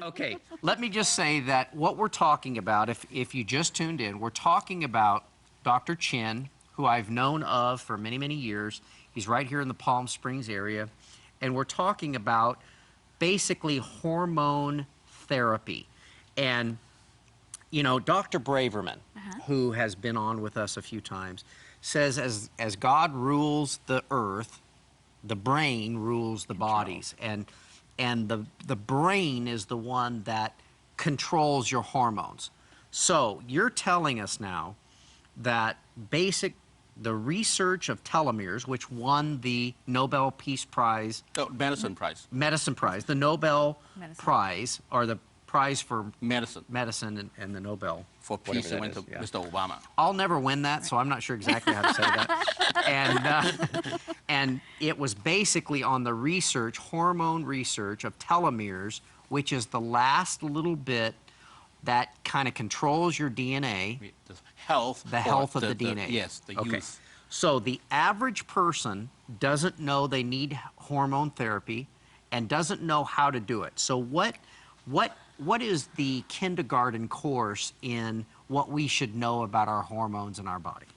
Okay, let me just say that what we're talking about, if you just tuned in, we're talking about Dr. Chein, who I've known of for many, many years. He's right here in the Palm Springs area. And we're talking about basically hormone therapy. And, you know, Dr. Braverman, who has been on with us a few times, says as God rules the earth, the brain rules the bodies. And the brain is the one that controls your hormones. So you're telling us now that the research of telomeres, which won the Nobel Peace Prize. Oh, medicine prize. Medicine Prize. The Nobel Prize, or the prize for medicine and the Nobel. For peace, it went to Mr. Obama. I'll never win that, so I'm not sure exactly how to say that. And it was basically on the research, hormone research of telomeres, which is the last little bit that kind of controls your DNA. The health of the DNA. Yes, the youth. So the average person doesn't know they need hormone therapy and doesn't know how to do it. So what is the kindergarten course in what we should know about our hormones in our body?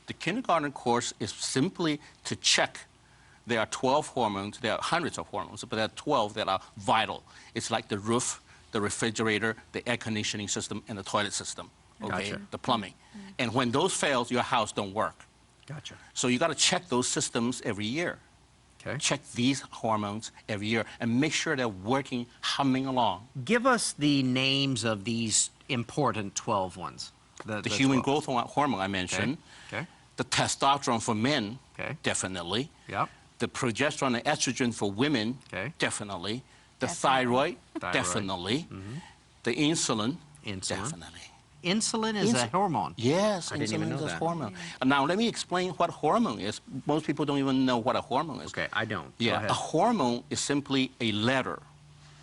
The kindergarten course is simply to check. There are 12 hormones. There are hundreds of hormones, but there are 12 that are vital. It's like the roof, the refrigerator, the air conditioning system, and the toilet system. Okay, Gotcha. The plumbing. And when those fails, your house don't work. Gotcha. So you got to check those systems every year. Okay. Check these hormones every year and make sure they're working, humming along. Give us the names of these important 12 ones. The human growth hormone I mentioned. Okay. The testosterone for men, okay, definitely. Yep. The progesterone and estrogen for women, okay, definitely. The thyroid, definitely. The insulin, definitely. Insulin is a hormone? Yes, I didn't even know is a that. hormone. Now, let me explain what hormone is. Most people don't even know what a hormone is. Okay, I don't. Yeah, a hormone is simply a letter.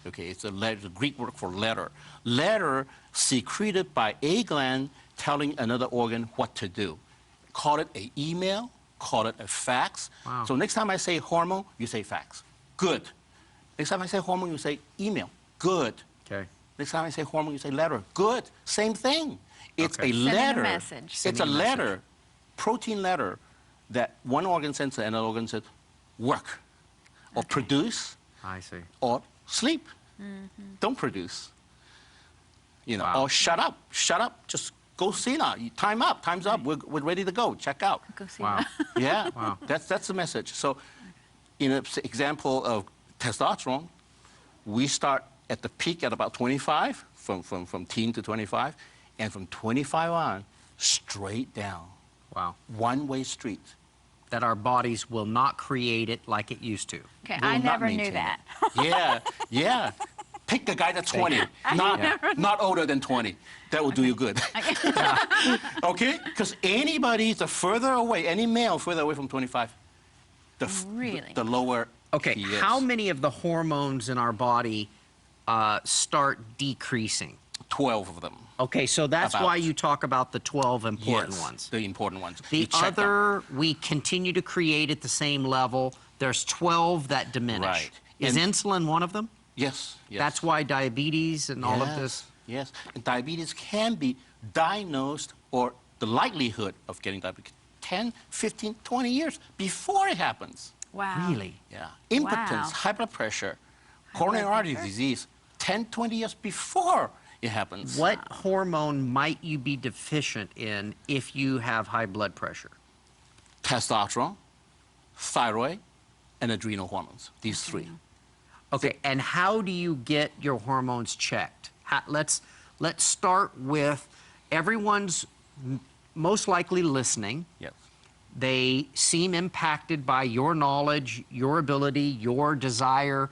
Okay, it's a letter, the Greek word for letter. Letter secreted by a gland telling another organ what to do. Call it an email, call it a fax. Wow. So next time I say hormone, you say fax. Good. Next time I say hormone, you say email. Good. Okay. Next time I say hormone, you say letter. Good. Same thing. It's a Sending letter. a message. It's a letter, protein letter, that one organ sends to another organ says, work, or produce, I see, or sleep. Don't produce. You know, or shut up, just go see now. Time up, time's up, we're ready to go, check out. Go see wow. Yeah, wow. That's the message. So, in an example of testosterone, we start at the peak at about 25, from teen to 25, and from 25 on, straight down. Wow. One-way street. That our bodies will not create it like it used to. Okay, I never knew that. Yeah. Pick the guy that's 20, not older than 20. That will do you good. Okay? Because anybody the further away, any male further away from 25, the lower Okay, he is. how many of the hormones in our body start decreasing? 12 of them. Okay, so that's why you talk about the 12 important Yes, ones. the important ones. The other, we continue to create at the same level. There's 12 that diminish. Right. Is insulin one of them? Yes. That's why diabetes and all of this? Yes, and diabetes can be diagnosed, or the likelihood of getting diabetes, 10, 15, 20 years before it happens. Wow. Really? Yeah. Impotence, high blood pressure, coronary artery disease, 10, 20 years before it happens. What hormone might you be deficient in if you have high blood pressure? Testosterone, thyroid, and adrenal hormones, these three. Okay, and how do you get your hormones checked? Let's start with everyone's most likely listening. Yes. They seem impacted by your knowledge, your ability, your desire,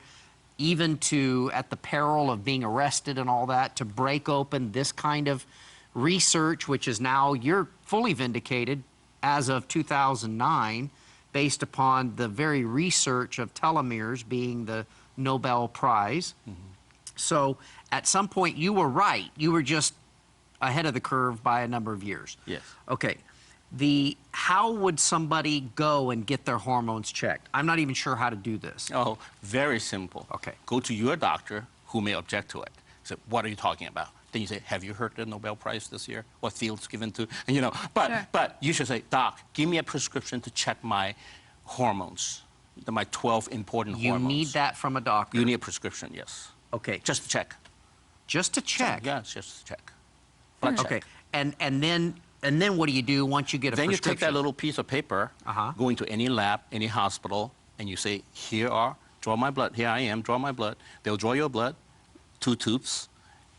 even to, at the peril of being arrested and all that, to break open this kind of research, which is now, you're fully vindicated as of 2009, based upon the very research of telomeres being the Nobel Prize. So at some point you were right. You were just ahead of the curve by a number of years. Yes. Okay. How would somebody go and get their hormones checked? I'm not even sure how to do this. Oh, very simple. Okay. Go to your doctor, who may object to it. So what are you talking about? Then you say, have you heard the Nobel Prize this year? What field's given to, and, you know, but you should say, doc, give me a prescription to check my hormones, my 12 important hormones. You need that from a doctor? You need a prescription, yes. Okay. Just to check. Just to check? Yeah, just to check. Blood check. Okay. And then what do you do once you get a then prescription? Then you take that little piece of paper, go into any lab, any hospital, and you say, draw my blood. Here I am, draw my blood. They'll draw your blood, 2 tubes,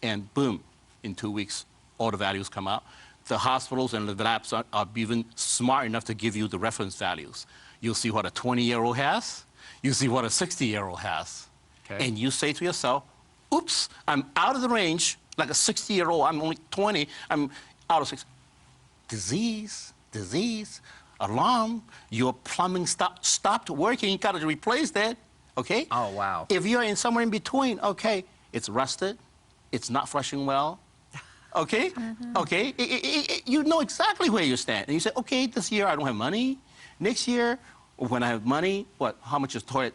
and boom, in 2 weeks, all the values come out. The hospitals and the labs are even smart enough to give you the reference values. You'll see what a 20-year-old has. You see what a 60-year-old has. Okay. And you say to yourself, oops, I'm out of the range, like a 60-year-old, I'm only 20, I'm out of 60. Disease, alarm, your plumbing stopped working, you gotta replace that, okay? Oh, wow. If you're in somewhere in between, okay, it's rusted, it's not flushing well, okay? Okay, you know exactly where you stand. And you say, okay, this year I don't have money. Next year, when I have money, what, how much is toilet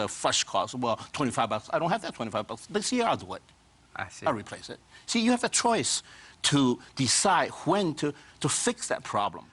flush cost? Well, 25 bucks. I don't have that 25 bucks. This year I'll do it. I see. I'll replace it. See, you have a choice to decide when to fix that problem.